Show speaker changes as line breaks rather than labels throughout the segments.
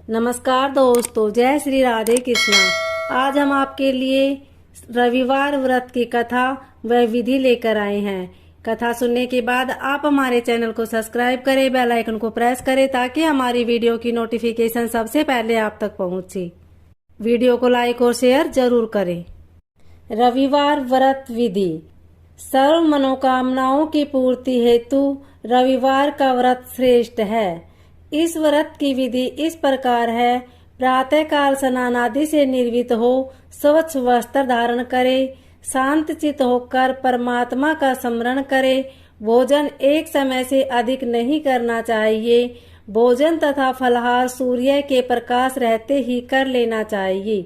नमस्कार दोस्तों, जय श्री राधे कृष्णा। आज हम आपके लिए रविवार व्रत की कथा व विधि लेकर आए हैं। कथा सुनने के बाद आप हमारे चैनल को सब्सक्राइब करें, बेल आइकन को प्रेस करें ताकि हमारी वीडियो की नोटिफिकेशन सबसे पहले आप तक पहुंचे। वीडियो को लाइक और शेयर जरूर करें। रविवार व्रत विधि। सर्व मनोकामनाओं की पूर्ति हेतु रविवार का व्रत श्रेष्ठ है। इस व्रत की विधि इस प्रकार है। प्रातःकाल स्नान आदि से निर्वित हो स्वच्छ वस्त्र धारण करे, शांत चित्त होकर परमात्मा का स्मरण करे। भोजन एक समय से अधिक नहीं करना चाहिए। भोजन तथा फलाहार सूर्य के प्रकाश रहते ही कर लेना चाहिए।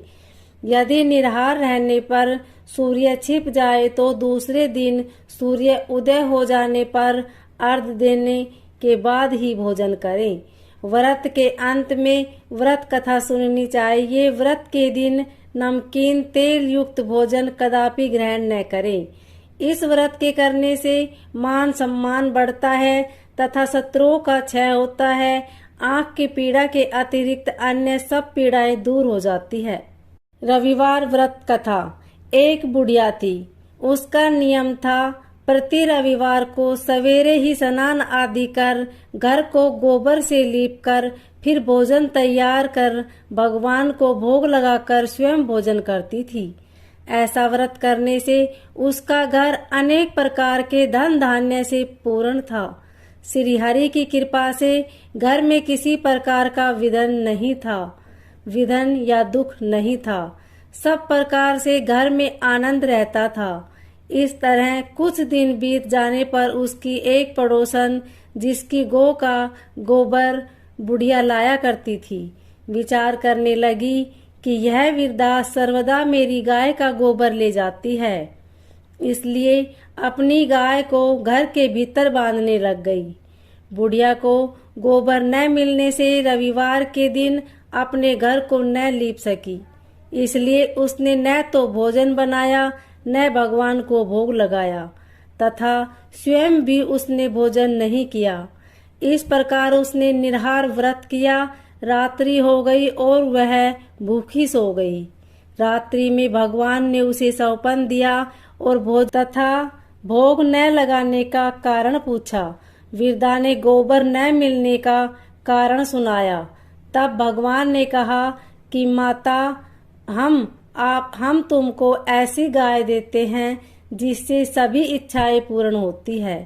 यदि निराहार रहने पर सूर्य छिप जाए तो दूसरे दिन सूर्य उदय हो जाने पर अर्घ देने के बाद ही भोजन करें। व्रत के अंत में व्रत कथा सुननी चाहिए। व्रत के दिन नमकीन तेल युक्त भोजन कदापि ग्रहण न करें। इस व्रत के करने से मान सम्मान बढ़ता है तथा शत्रुओं का क्षय होता है। आंख की पीड़ा के अतिरिक्त अन्य सब पीड़ाएं दूर हो जाती है। रविवार व्रत कथा। एक बुढ़िया थी। उसका नियम था प्रति रविवार को सवेरे ही स्नान आदि कर घर को गोबर से लीप कर फिर भोजन तैयार कर भगवान को भोग लगाकर स्वयं भोजन करती थी। ऐसा व्रत करने से उसका घर अनेक प्रकार के धन धान्य से पूर्ण था। श्री हरि की कृपा से घर में किसी प्रकार का विघ्न नहीं था, विघ्न या दुख नहीं था। सब प्रकार से घर में आनंद रहता था। इस तरह कुछ दिन बीत जाने पर उसकी एक पड़ोसन, जिसकी गौ का गोबर बुढ़िया लाया करती थी, विचार करने लगी कि यह वृद्धा सर्वदा मेरी गाय का गोबर ले जाती है, इसलिए अपनी गाय को घर के भीतर बांधने लग गई। बुढ़िया को गोबर न मिलने से रविवार के दिन अपने घर को न लीप सकी, इसलिए उसने न तो भोजन बनाया न भगवान को भोग लगाया तथा स्वयं भी उसने भोजन नहीं किया। इस प्रकार उसने निराहार व्रत किया। रात्रि हो गई और वह भूखी सो गई। रात्रि में भगवान ने उसे सौंपन दिया और भोग न लगाने का कारण पूछा। वृद्धा ने गोबर न मिलने का कारण सुनाया। तब भगवान ने कहा कि माता, हम तुमको ऐसी गाय देते हैं जिससे सभी इच्छाएं पूर्ण होती है,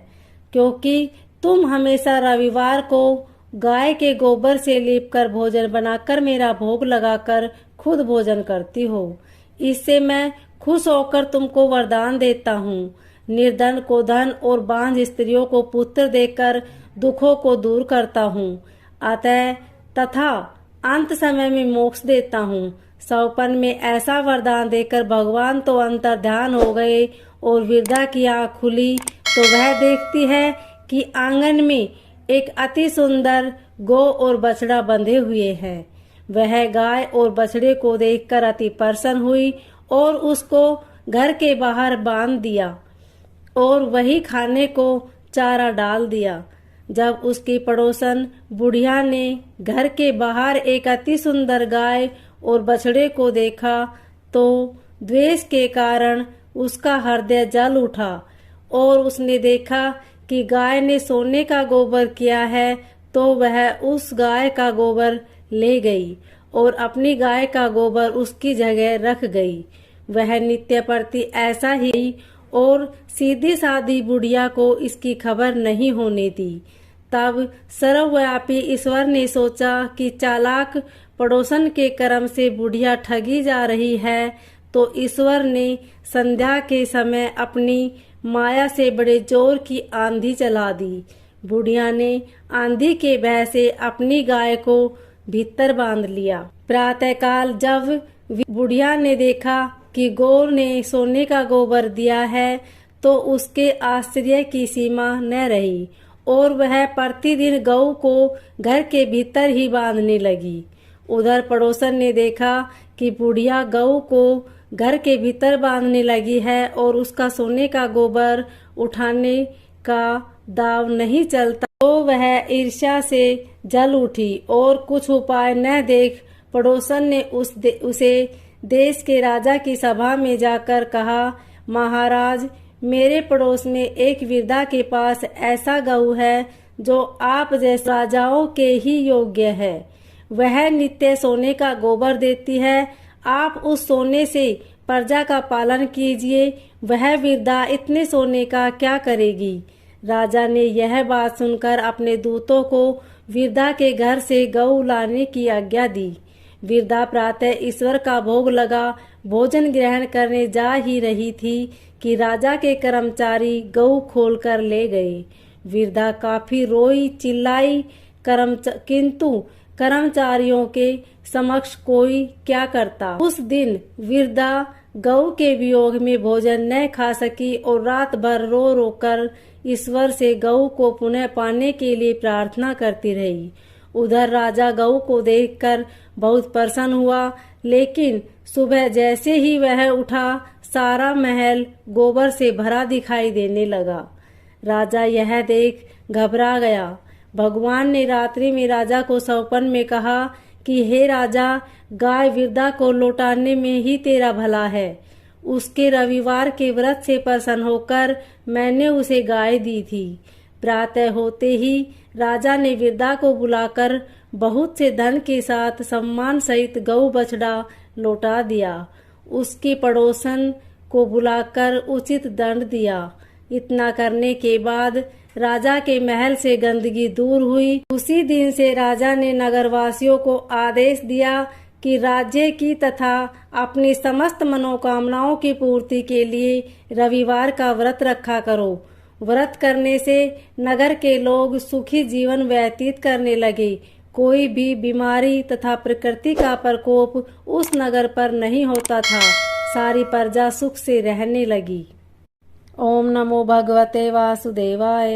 क्योंकि तुम हमेशा रविवार को गाय के गोबर से लीपकर भोजन बनाकर मेरा भोग लगाकर खुद भोजन करती हो। इससे मैं खुश होकर तुमको वरदान देता हूँ। निर्धन को धन और बांझ स्त्रियों को पुत्र देकर दुखों को दूर करता हूँ। अतः तथा अंत समय में मोक्ष देता हूँ। सौपन में ऐसा वरदान देकर भगवान तो अंतर्ध्यान हो गए और वृद्धा की आँख खुली तो वह देखती है कि आंगन में एक अति सुंदर गौ और बछड़ा बंधे हुए हैं। वह गाय और बछड़े को देखकर अति प्रसन्न हुई और उसको घर के बाहर बांध दिया और वही खाने को चारा डाल दिया। जब उसकी पड़ोसन बुढ़िया ने घर के बाहर एक अति सुंदर गाय और बछड़े को देखा तो द्वेष के कारण उसका हृदय जल उठा और उसने देखा कि गाय ने सोने का गोबर किया है, तो वह उस गाय का गोबर ले गई और अपनी गाय का गोबर उसकी जगह रख गई। वह नित्य प्रति ऐसा ही और सीधी सादी बुढ़िया को इसकी खबर नहीं होने दी। तब सर्वव्यापी ईश्वर ने सोचा कि चालाक पड़ोसन के कर्म से बुढ़िया ठगी जा रही है, तो ईश्वर ने संध्या के समय अपनी माया से बड़े जोर की आंधी चला दी। बुढ़िया ने आंधी के भय से अपनी गाय को भीतर बांध लिया। प्रातःकाल जब बुढ़िया ने देखा कि गौ ने सोने का गोबर दिया है, तो उसके आश्चर्य की सीमा न रही और वह प्रतिदिन गौ को घर के भीतर ही बांधने लगी। उधर पड़ोसन ने देखा कि बुढ़िया गौ को घर के भीतर बांधने लगी है और उसका सोने का गोबर उठाने का दाव नहीं चलता। तो वह ईर्ष्या से जल उठी और कुछ उपाय न देख पड़ोसन ने उसे देश के राजा की सभा में जाकर कहा, महाराज, मेरे पड़ोस में एक वृद्धा के पास ऐसा गऊ है जो आप जैसे राजाओं के ही योग्य है। वह नित्य सोने का गोबर देती है। आप उस सोने से प्रजा का पालन कीजिए। वह वृद्धा इतने सोने का क्या करेगी। राजा ने यह बात सुनकर अपने दूतों को वृद्धा के घर से गऊ लाने की आज्ञा दी। वृद्धा प्रातः ईश्वर का भोग लगा भोजन ग्रहण करने जा ही रही थी कि राजा के कर्मचारी गऊ खोलकर ले गए। वृद्धा काफी रोई चिल्लाई, किंतु कर्मचारियों के समक्ष कोई क्या करता। उस दिन वृद्धा गऊ के वियोग में भोजन न खा सकी और रात भर रो रो कर ईश्वर से गऊ को पुनः पाने के लिए प्रार्थना करती रही। उधर राजा गऊ को देखकर बहुत प्रसन्न हुआ, लेकिन सुबह जैसे ही वह उठा सारा महल गोबर से भरा दिखाई देने लगा। राजा यह देख घबरा गया। भगवान ने रात्रि में राजा को स्वप्न में कहा कि हे राजा, गाय वृद्धा को लौटाने में ही तेरा भला है। उसके रविवार के व्रत से प्रसन्न होकर मैंने उसे गाय दी थी। प्रातः होते ही राजा ने वृद्धा को बुलाकर बहुत से धन के साथ सम्मान सहित गऊ बछड़ा लौटा दिया। उसके पड़ोसन को बुलाकर उचित दंड दिया। इतना करने के बाद राजा के महल से गंदगी दूर हुई। उसी दिन से राजा ने नगरवासियों को आदेश दिया कि राज्य की तथा अपनी समस्त मनोकामनाओं की पूर्ति के लिए रविवार का व्रत रखा करो। व्रत करने से नगर के लोग सुखी जीवन व्यतीत करने लगे। कोई भी बीमारी तथा प्रकृति का प्रकोप उस नगर पर नहीं होता था। सारी प्रजा सुख से रहने लगी। ओम नमो भगवते वासुदेवाय।